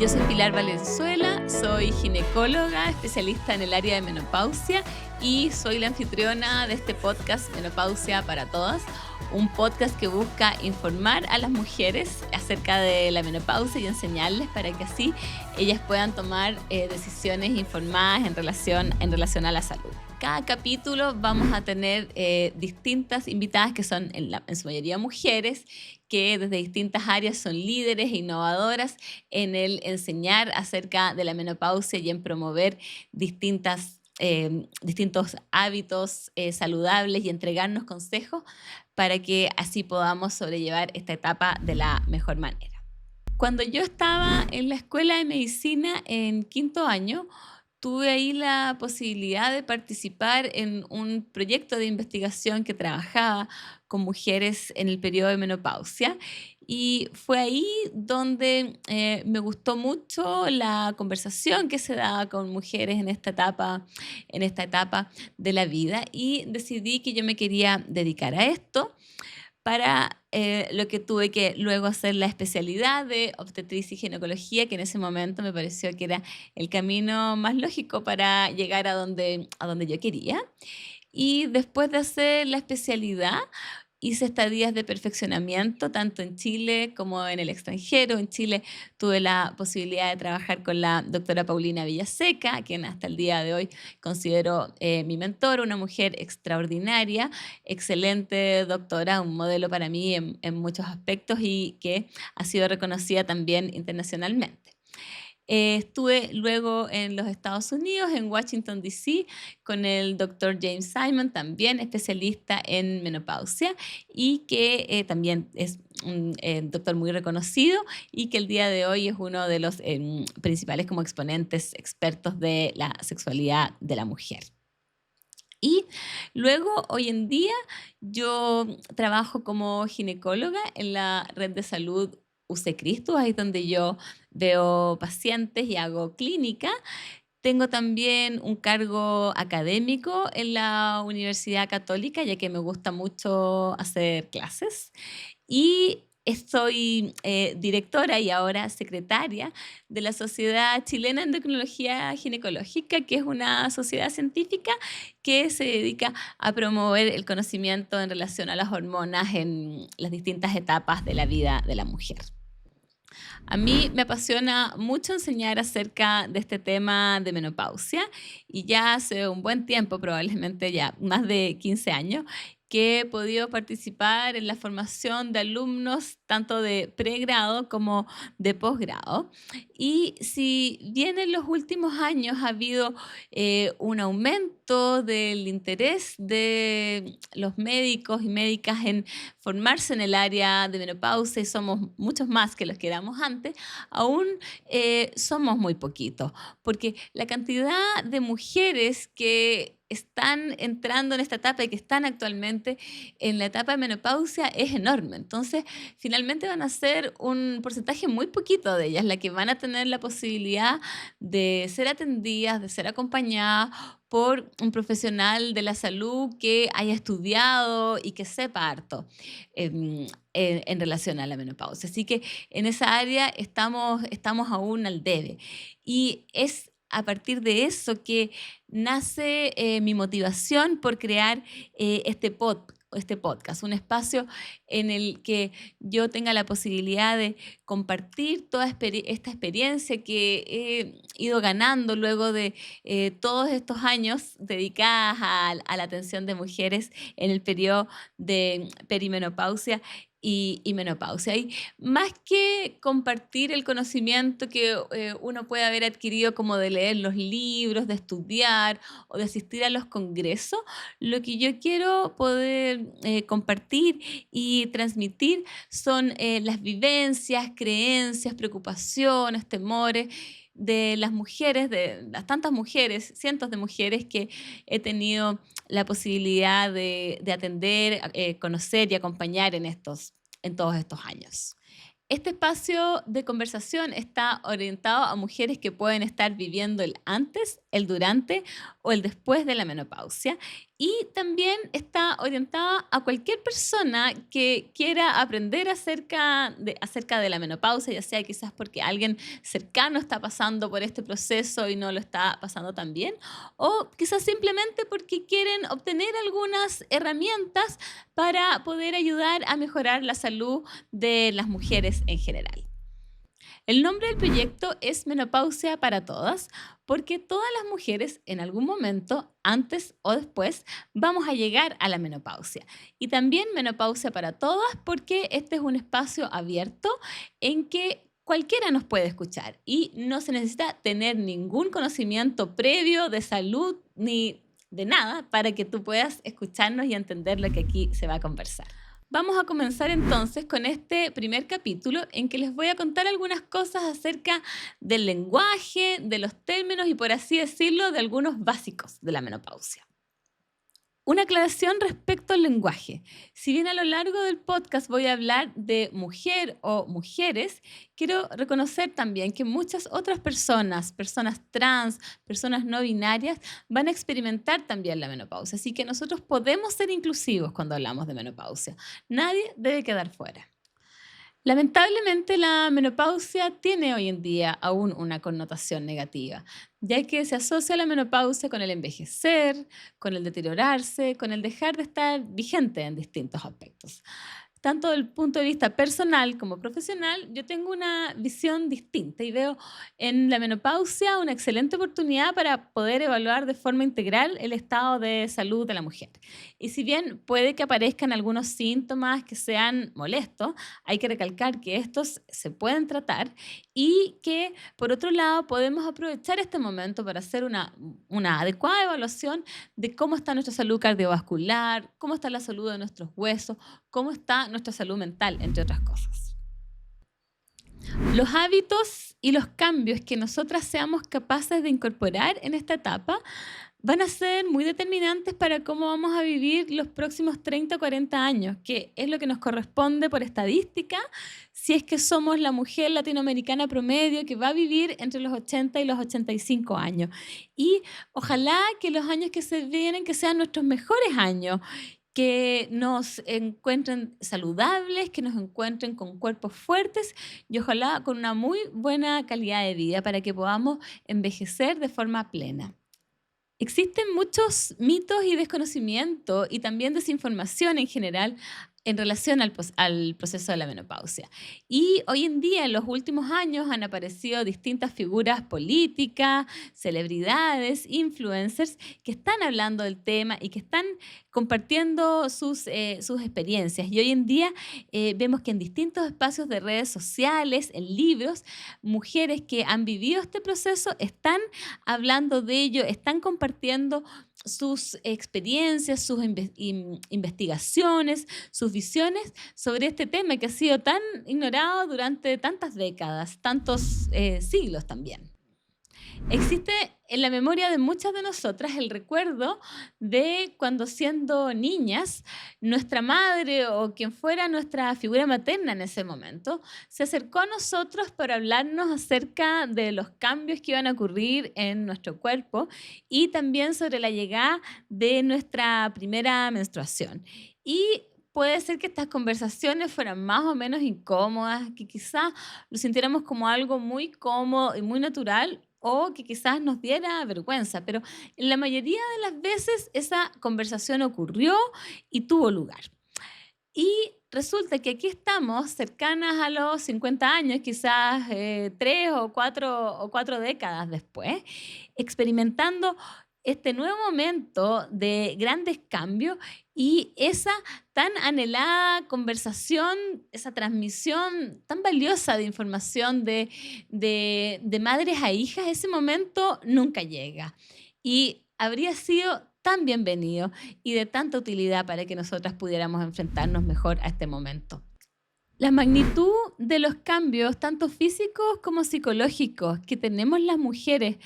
Yo soy Pilar Valenzuela, soy ginecóloga, especialista en el área de menopausia y soy la anfitriona de este podcast Menopausia para Todas, un podcast que busca informar a las mujeres acerca de la menopausia y enseñarles para que así ellas puedan tomar decisiones informadas en relación a la salud. Cada capítulo vamos a tener distintas invitadas que son en su mayoría mujeres, que desde distintas áreas son líderes e innovadoras en el enseñar acerca de la menopausia y en promover distintos hábitos saludables y entregarnos consejos para que así podamos sobrellevar esta etapa de la mejor manera. Cuando yo estaba en la escuela de medicina en quinto año, tuve ahí la posibilidad de participar en un proyecto de investigación que trabajaba con mujeres en el periodo de menopausia y fue ahí donde me gustó mucho la conversación que se daba con mujeres en esta etapa de la vida y decidí que yo me quería dedicar a esto para lo que tuve que luego hacer la especialidad de obstetricia y ginecología, que en ese momento me pareció que era el camino más lógico para llegar a donde yo quería. Y después de hacer la especialidad, hice estadías de perfeccionamiento tanto en Chile como en el extranjero. En Chile tuve la posibilidad de trabajar con la doctora Paulina Villaseca, quien hasta el día de hoy considero mi mentor, una mujer extraordinaria, excelente doctora, un modelo para mí en muchos aspectos y que ha sido reconocida también internacionalmente. Estuve luego en los Estados Unidos, en Washington, D.C., con el doctor James Simon, también especialista en menopausia y que también es un doctor muy reconocido y que el día de hoy es uno de los principales como exponentes expertos de la sexualidad de la mujer. Y luego, hoy en día, yo trabajo como ginecóloga en la red de salud UC Christus, ahí es donde yo veo pacientes y hago clínica. Tengo también un cargo académico en la Universidad Católica, ya que me gusta mucho hacer clases. Y soy directora y ahora secretaria de la Sociedad Chilena de Endocrinología Ginecológica, que es una sociedad científica que se dedica a promover el conocimiento en relación a las hormonas en las distintas etapas de la vida de la mujer. A mí me apasiona mucho enseñar acerca de este tema de menopausia y ya hace un buen tiempo, probablemente ya más de 15 años, que he podido participar en la formación de alumnos tanto de pregrado como de posgrado. Y si bien en los últimos años ha habido un aumento del interés de los médicos y médicas en formarse en el área de menopausia y somos muchos más que los que éramos antes, aún somos muy poquitos, porque la cantidad de mujeres que están entrando en esta etapa y que están actualmente en la etapa de menopausia es enorme. Entonces, finalmente van a ser un porcentaje muy poquito de ellas las que van a tener la posibilidad de ser atendidas, de ser acompañadas por un profesional de la salud que haya estudiado y que sepa harto en relación a la menopausia. Así que en esa área estamos aún al debe. Y es a partir de eso que nace mi motivación por crear este podcast, un espacio en el que yo tenga la posibilidad de compartir toda esta experiencia que he ido ganando luego de todos estos años dedicadas a la atención de mujeres en el periodo de perimenopausia y menopausia. Y más que compartir el conocimiento que uno puede haber adquirido como de leer los libros, de estudiar o de asistir a los congresos, lo que yo quiero poder compartir y transmitir son las vivencias, creencias, preocupaciones, temores de las mujeres, de las tantas mujeres, cientos de mujeres que he tenido la posibilidad de atender, conocer y acompañar en todos estos años. Este espacio de conversación está orientado a mujeres que pueden estar viviendo el antes, el durante o el después de la menopausia Y también está orientada a cualquier persona que quiera aprender acerca de la menopausia, ya sea quizás porque alguien cercano está pasando por este proceso y no lo está pasando tan bien, o quizás simplemente porque quieren obtener algunas herramientas para poder ayudar a mejorar la salud de las mujeres en general. El nombre del proyecto es Menopausia para Todas, porque todas las mujeres en algún momento, antes o después, vamos a llegar a la menopausia. Y también Menopausia para Todas, porque este es un espacio abierto en que cualquiera nos puede escuchar y no se necesita tener ningún conocimiento previo de salud ni de nada para que tú puedas escucharnos y entender lo que aquí se va a conversar. Vamos a comenzar entonces con este primer capítulo en que les voy a contar algunas cosas acerca del lenguaje, de los términos y, por así decirlo, de algunos básicos de la menopausia. Una aclaración respecto al lenguaje. Si bien a lo largo del podcast voy a hablar de mujer o mujeres, quiero reconocer también que muchas otras personas trans, personas no binarias, van a experimentar también la menopausia. Así que nosotros podemos ser inclusivos cuando hablamos de menopausia. Nadie debe quedar fuera. Lamentablemente, la menopausia tiene hoy en día aún una connotación negativa, ya que se asocia la menopausia con el envejecer, con el deteriorarse, con el dejar de estar vigente en distintos aspectos. Tanto desde el punto de vista personal como profesional, yo tengo una visión distinta y veo en la menopausia una excelente oportunidad para poder evaluar de forma integral el estado de salud de la mujer. Y si bien puede que aparezcan algunos síntomas que sean molestos, hay que recalcar que estos se pueden tratar y que, por otro lado, podemos aprovechar este momento para hacer una adecuada evaluación de cómo está nuestra salud cardiovascular, cómo está la salud de nuestros huesos, cómo está nuestra salud mental, entre otras cosas. Los hábitos y los cambios que nosotras seamos capaces de incorporar en esta etapa van a ser muy determinantes para cómo vamos a vivir los próximos 30 o 40 años, que es lo que nos corresponde por estadística, si es que somos la mujer latinoamericana promedio que va a vivir entre los 80 y los 85 años. Y ojalá que los años que se vienen que sean nuestros mejores años, que nos encuentren saludables, que nos encuentren con cuerpos fuertes y ojalá con una muy buena calidad de vida para que podamos envejecer de forma plena. Existen muchos mitos y desconocimiento y también desinformación en general en relación al proceso de la menopausia. Y hoy en día, en los últimos años, han aparecido distintas figuras políticas, celebridades, influencers que están hablando del tema y que están compartiendo sus experiencias. Y hoy en día vemos que en distintos espacios de redes sociales, en libros, mujeres que han vivido este proceso están hablando de ello, están compartiendo sus experiencias, sus investigaciones, sus visiones sobre este tema que ha sido tan ignorado durante tantas décadas, tantos siglos también. Existe en la memoria de muchas de nosotras el recuerdo de cuando siendo niñas, nuestra madre o quien fuera nuestra figura materna en ese momento, se acercó a nosotros para hablarnos acerca de los cambios que iban a ocurrir en nuestro cuerpo y también sobre la llegada de nuestra primera menstruación. Y puede ser que estas conversaciones fueran más o menos incómodas, que quizás lo sintiéramos como algo muy cómodo y muy natural, o que quizás nos diera vergüenza, pero en la mayoría de las veces esa conversación ocurrió y tuvo lugar. Y resulta que aquí estamos cercanas a los 50 años, quizás 3 o 4 décadas después, experimentando este nuevo momento de grandes cambios y esa tan anhelada conversación, esa transmisión tan valiosa de información de madres a hijas, ese momento nunca llega. Y habría sido tan bienvenido y de tanta utilidad para que nosotras pudiéramos enfrentarnos mejor a este momento. La magnitud de los cambios, tanto físicos como psicológicos, que tenemos las mujeres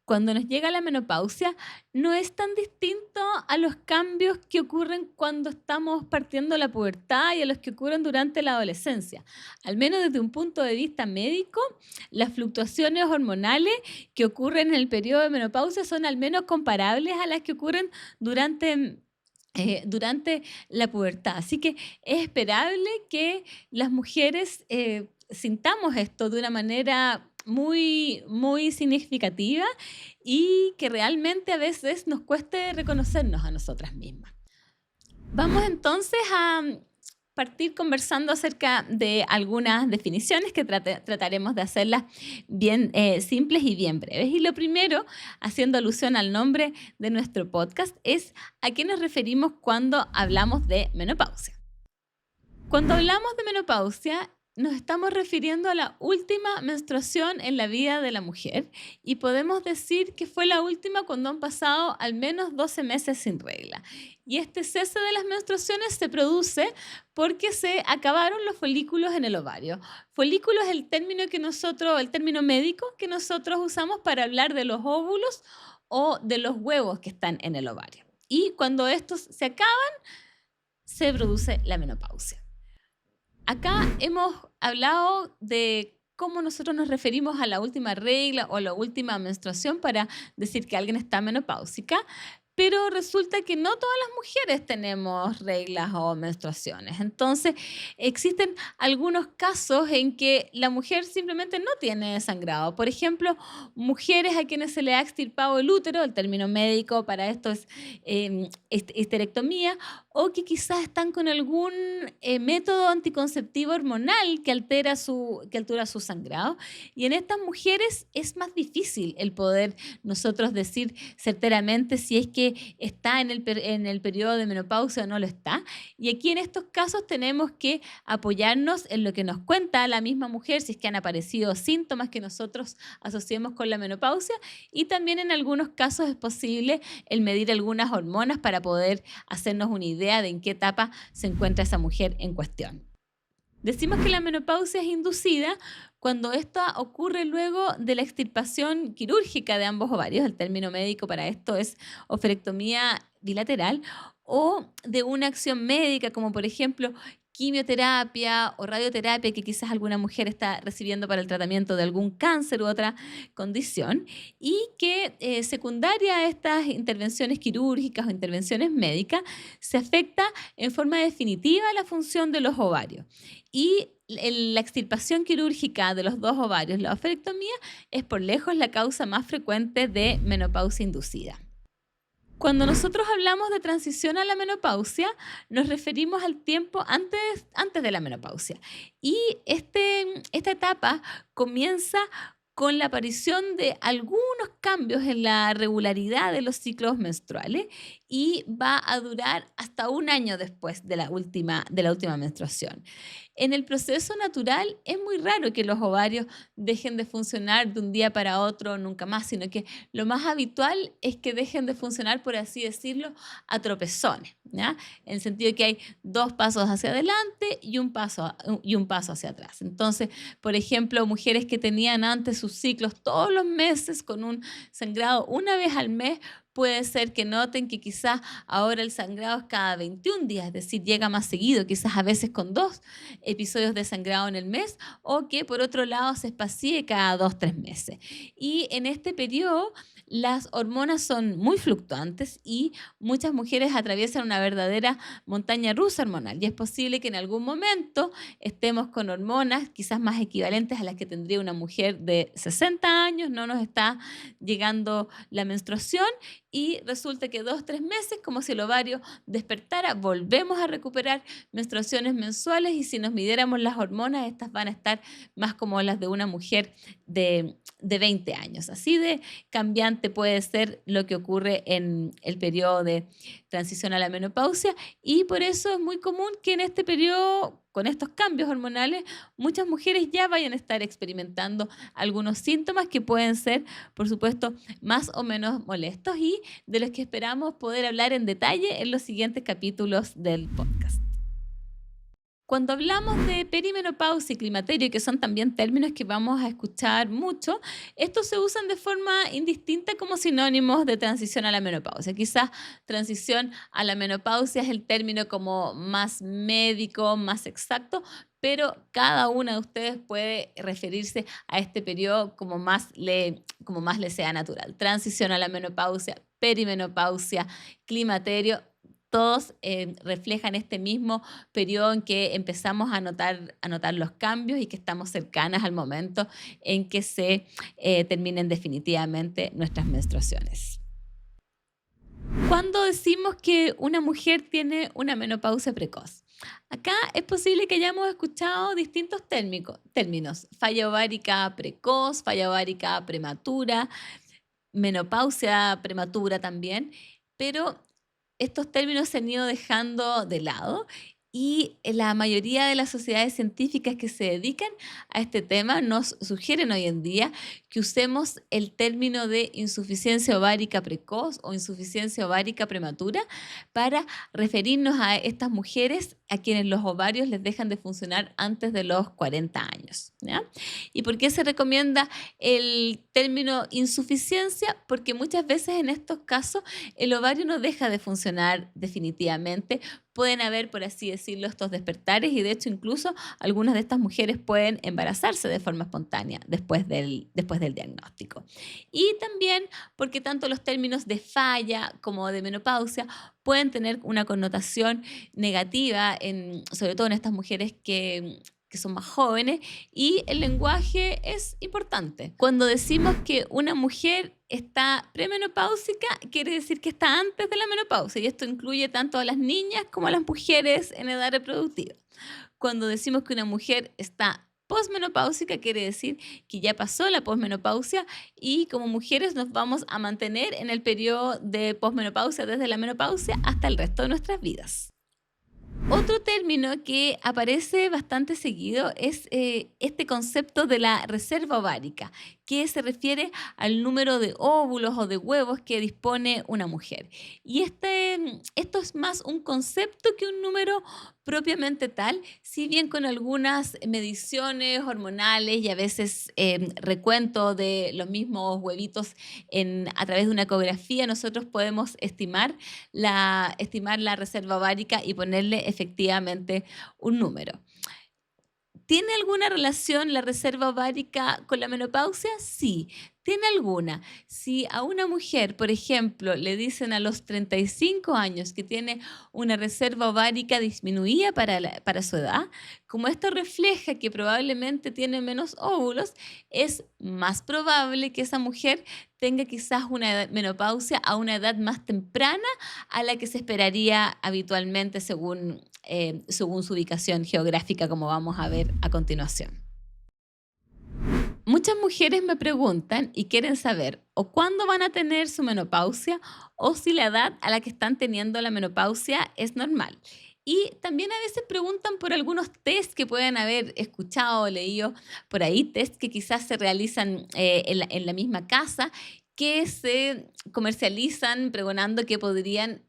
cuando nos llega la menopausia, no es tan distinto a los cambios que ocurren cuando estamos partiendo la pubertad y a los que ocurren durante la adolescencia. Al menos desde un punto de vista médico, las fluctuaciones hormonales que ocurren en el periodo de menopausia son al menos comparables a las que ocurren durante durante la pubertad. Así que es esperable que las mujeres sintamos esto de una manera muy, muy significativa y que realmente a veces nos cueste reconocernos a nosotras mismas. Vamos entonces a partir conversando acerca de algunas definiciones que trataremos de hacerlas bien simples y bien breves. Y lo primero, haciendo alusión al nombre de nuestro podcast, es a qué nos referimos cuando hablamos de menopausia. Cuando hablamos de menopausia, nos estamos refiriendo a la última menstruación en la vida de la mujer y podemos decir que fue la última cuando han pasado al menos 12 meses sin regla. Y este cese de las menstruaciones se produce porque se acabaron los folículos en el ovario. Folículo es el término médico que nosotros usamos para hablar de los óvulos o de los huevos que están en el ovario. Y cuando estos se acaban, se produce la menopausia. Acá hemos hablado de cómo nosotros nos referimos a la última regla o la última menstruación para decir que alguien está menopáusica, pero resulta que no todas las mujeres tenemos reglas o menstruaciones. Entonces, existen algunos casos en que la mujer simplemente no tiene sangrado. Por ejemplo, mujeres a quienes se le ha extirpado el útero, el término médico para esto es histerectomía, o que quizás están con algún método anticonceptivo hormonal que altera su sangrado. Y en estas mujeres es más difícil el poder nosotros decir certeramente si es que está en el periodo de menopausia o no lo está. Y aquí en estos casos tenemos que apoyarnos en lo que nos cuenta la misma mujer, si es que han aparecido síntomas que nosotros asociemos con la menopausia, y también en algunos casos es posible el medir algunas hormonas para poder hacernos una idea de en qué etapa se encuentra esa mujer en cuestión. Decimos que la menopausia es inducida cuando esta ocurre luego de la extirpación quirúrgica de ambos ovarios, el término médico para esto es oferectomía bilateral, o de una acción médica como por ejemplo quimioterapia o radioterapia que quizás alguna mujer está recibiendo para el tratamiento de algún cáncer u otra condición, y que secundaria a estas intervenciones quirúrgicas o intervenciones médicas se afecta en forma definitiva la función de los ovarios. Y la extirpación quirúrgica de los dos ovarios, la oferectomía, es por lejos la causa más frecuente de menopausia inducida. Cuando nosotros hablamos de transición a la menopausia, nos referimos al tiempo antes de la menopausia. Y esta etapa comienza con la aparición de algunos cambios en la regularidad de los ciclos menstruales y va a durar hasta un año después de la última menstruación. En el proceso natural es muy raro que los ovarios dejen de funcionar de un día para otro nunca más, sino que lo más habitual es que dejen de funcionar, por así decirlo, a tropezones, ¿ya? En el sentido de que hay dos pasos hacia adelante y un paso hacia atrás. Entonces, por ejemplo, mujeres que tenían antes sus ciclos todos los meses con un sangrado una vez al mes, puede ser que noten que quizás ahora el sangrado es cada 21 días, es decir, llega más seguido, quizás a veces con 2 episodios de sangrado en el mes, o que por otro lado se espacie cada 2, 3 meses. Y en este periodo las hormonas son muy fluctuantes y muchas mujeres atraviesan una verdadera montaña rusa hormonal, y es posible que en algún momento estemos con hormonas quizás más equivalentes a las que tendría una mujer de 60 años, no nos está llegando la menstruación y resulta que 2, 3 meses, como si el ovario despertara, volvemos a recuperar menstruaciones mensuales, y si nos midiéramos las hormonas, estas van a estar más como las de una mujer de 20 años. Así de cambiante puede ser lo que ocurre en el periodo de transición a la menopausia, y por eso es muy común que en este periodo, con estos cambios hormonales, muchas mujeres ya vayan a estar experimentando algunos síntomas que pueden ser, por supuesto, más o menos molestos y de los que esperamos poder hablar en detalle en los siguientes capítulos del podcast. Cuando hablamos de perimenopausia y climaterio, que son también términos que vamos a escuchar mucho, estos se usan de forma indistinta como sinónimos de transición a la menopausia. Quizás transición a la menopausia es el término como más médico, más exacto, pero cada una de ustedes puede referirse a este periodo como más le sea natural. Transición a la menopausia, perimenopausia, climaterio, todos reflejan este mismo periodo en que empezamos a notar los cambios y que estamos cercanas al momento en que se terminen definitivamente nuestras menstruaciones. Cuando decimos que una mujer tiene una menopausia precoz, acá es posible que hayamos escuchado distintos términos: falla ovárica precoz, falla ovárica prematura, menopausia prematura también, pero estos términos se han ido dejando de lado y la mayoría de las sociedades científicas que se dedican a este tema nos sugieren hoy en día que usemos el término de insuficiencia ovárica precoz o insuficiencia ovárica prematura para referirnos a estas mujeres a quienes los ovarios les dejan de funcionar antes de los 40 años, ¿ya? ¿Y por qué se recomienda el término insuficiencia? Porque muchas veces en estos casos el ovario no deja de funcionar definitivamente. Pueden haber, por así decirlo, estos despertares y de hecho incluso algunas de estas mujeres pueden embarazarse de forma espontánea después del diagnóstico. Y también porque tanto los términos de falla como de menopausia pueden tener una connotación negativa, sobre todo en estas mujeres que son más jóvenes, y el lenguaje es importante. Cuando decimos que una mujer está premenopáusica, quiere decir que está antes de la menopausia, y esto incluye tanto a las niñas como a las mujeres en edad reproductiva. Cuando decimos que una mujer está posmenopáusica, quiere decir que ya pasó la posmenopausia y como mujeres nos vamos a mantener en el periodo de posmenopausia desde la menopausia hasta el resto de nuestras vidas. Otro término que aparece bastante seguido es este concepto de la reserva ovárica, que se refiere al número de óvulos o de huevos que dispone una mujer. Y esto es más un concepto que un número propiamente tal, si bien con algunas mediciones hormonales y a veces recuento de los mismos huevitos a través de una ecografía, nosotros podemos estimar la reserva ovárica y ponerle efectivamente un número. ¿Tiene alguna relación la reserva ovárica con la menopausia? Sí, tiene alguna. Si a una mujer, por ejemplo, le dicen a los 35 años que tiene una reserva ovárica disminuida para su edad, como esto refleja que probablemente tiene menos óvulos, es más probable que esa mujer tenga quizás una menopausia a una edad más temprana a la que se esperaría habitualmente según su ubicación geográfica, como vamos a ver a continuación. Muchas mujeres me preguntan y quieren saber o cuándo van a tener su menopausia o si la edad a la que están teniendo la menopausia es normal. Y también a veces preguntan por algunos test que pueden haber escuchado o leído por ahí, test que quizás se realizan en la misma casa, que se comercializan pregonando que podrían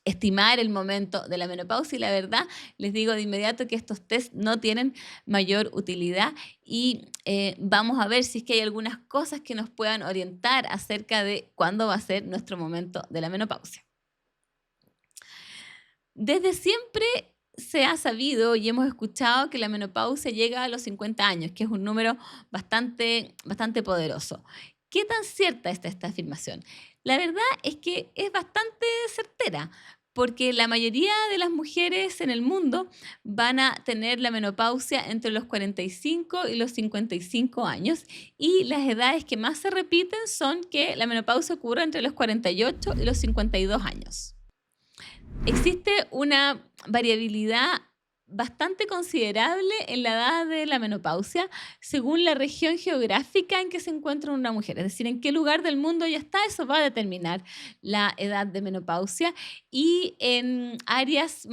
estimar el momento de la menopausia y la verdad les digo de inmediato que estos test no tienen mayor utilidad y vamos a ver si es que hay algunas cosas que nos puedan orientar acerca de cuándo va a ser nuestro momento de la menopausia. Desde siempre se ha sabido y hemos escuchado que la menopausia llega a los 50 años, que es un número bastante, bastante poderoso. ¿Qué tan cierta está esta afirmación? La verdad es que es bastante certera, porque la mayoría de las mujeres en el mundo van a tener la menopausia entre los 45 y los 55 años y las edades que más se repiten son que la menopausia ocurre entre los 48 y los 52 años. Existe una variabilidad bastante considerable en la edad de la menopausia según la región geográfica en que se encuentra una mujer. Es decir, en qué lugar del mundo ya está, eso va a determinar la edad de menopausia. Y en áreas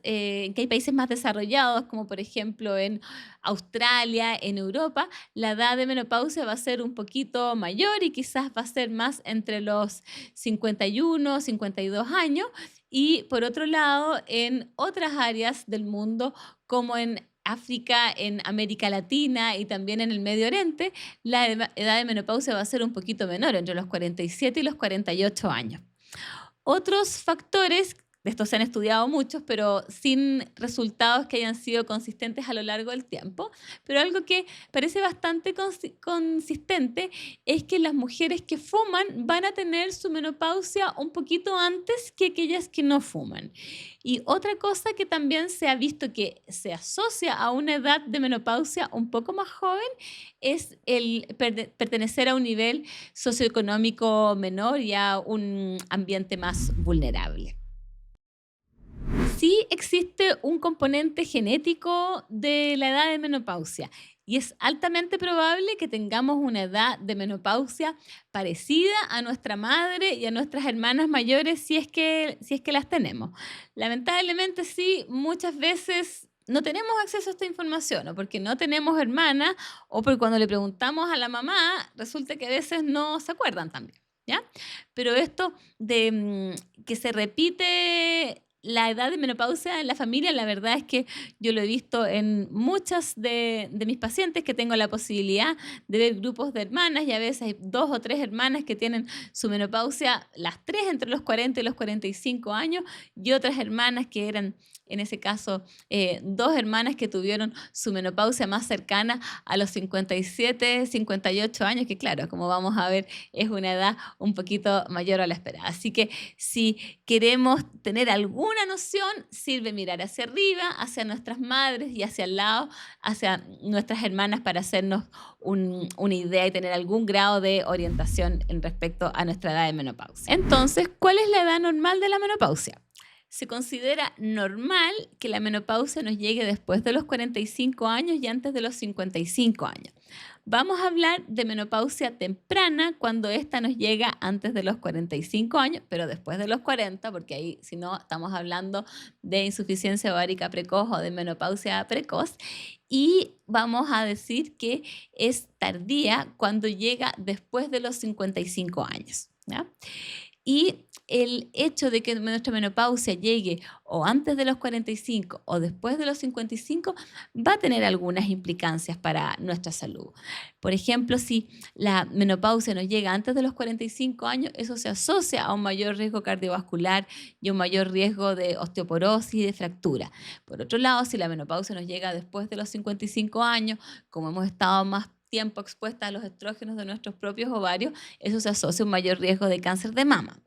que hay países más desarrollados, como por ejemplo en Australia, en Europa, la edad de menopausia va a ser un poquito mayor y quizás va a ser más entre los 51, 52 años. Y por otro lado, en otras áreas del mundo, como en África, en América Latina y también en el Medio Oriente, la edad de menopausia va a ser un poquito menor, entre los 47 y los 48 años. Otros factores De estos se han estudiado muchos, pero sin resultados que hayan sido consistentes a lo largo del tiempo. Pero algo que parece bastante consistente es que las mujeres que fuman van a tener su menopausia un poquito antes que aquellas que no fuman. Y otra cosa que también se ha visto que se asocia a una edad de menopausia un poco más joven es el pertenecer a un nivel socioeconómico menor y a un ambiente más vulnerable. Sí existe un componente genético de la edad de menopausia y es altamente probable que tengamos una edad de menopausia parecida a nuestra madre y a nuestras hermanas mayores si es que las tenemos. Lamentablemente sí, muchas veces no tenemos acceso a esta información, o porque no tenemos hermanas, o porque cuando le preguntamos a la mamá, resulta que a veces no se acuerdan también, ¿ya? Pero esto de que se repite la edad de menopausia en la familia, la verdad es que yo lo he visto en muchas de mis pacientes, que tengo la posibilidad de ver grupos de hermanas, y a veces hay 2 o 3 hermanas que tienen su menopausia, las tres entre los 40 y los 45 años, y otras hermanas que eran, en ese caso, 2 hermanas que tuvieron su menopausia más cercana a los 57, 58 años, que claro, como vamos a ver, es una edad un poquito mayor a la esperada. Así que si queremos tener alguna noción, sirve mirar hacia arriba, hacia nuestras madres, y hacia el lado, hacia nuestras hermanas, para hacernos una idea y tener algún grado de orientación en respecto a nuestra edad de menopausia. Entonces, ¿cuál es la edad normal de la menopausia? Se considera normal que la menopausia nos llegue después de los 45 años y antes de los 55 años. Vamos a hablar de menopausia temprana cuando esta nos llega antes de los 45 años, pero después de los 40, porque ahí, si no, estamos hablando de insuficiencia ovárica precoz o de menopausia precoz. Y vamos a decir que es tardía cuando llega después de los 55 años, ¿ya? Y el hecho de que nuestra menopausia llegue o antes de los 45 o después de los 55 va a tener algunas implicancias para nuestra salud. Por ejemplo, si la menopausia nos llega antes de los 45 años, eso se asocia a un mayor riesgo cardiovascular y un mayor riesgo de osteoporosis y de fractura. Por otro lado, si la menopausia nos llega después de los 55 años, como hemos estado más tiempo expuesta a los estrógenos de nuestros propios ovarios, eso se asocia a un mayor riesgo de cáncer de mama.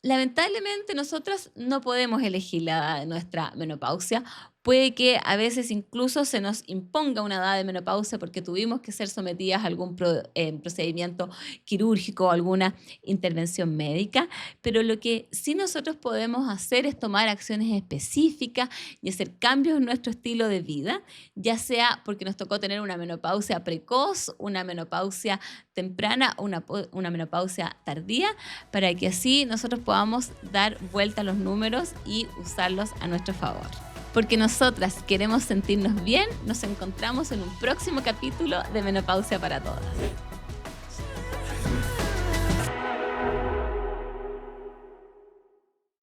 Lamentablemente, nosotras no podemos elegir la edad de nuestra menopausia. Puede que a veces incluso se nos imponga una edad de menopausia porque tuvimos que ser sometidas a algún procedimiento quirúrgico o alguna intervención médica, pero lo que sí nosotros podemos hacer es tomar acciones específicas y hacer cambios en nuestro estilo de vida, ya sea porque nos tocó tener una menopausia precoz, una menopausia temprana o una menopausia tardía, para que así nosotros podamos dar vuelta a los números y usarlos a nuestro favor. Porque nosotras queremos sentirnos bien, nos encontramos en un próximo capítulo de Menopausia para Todas.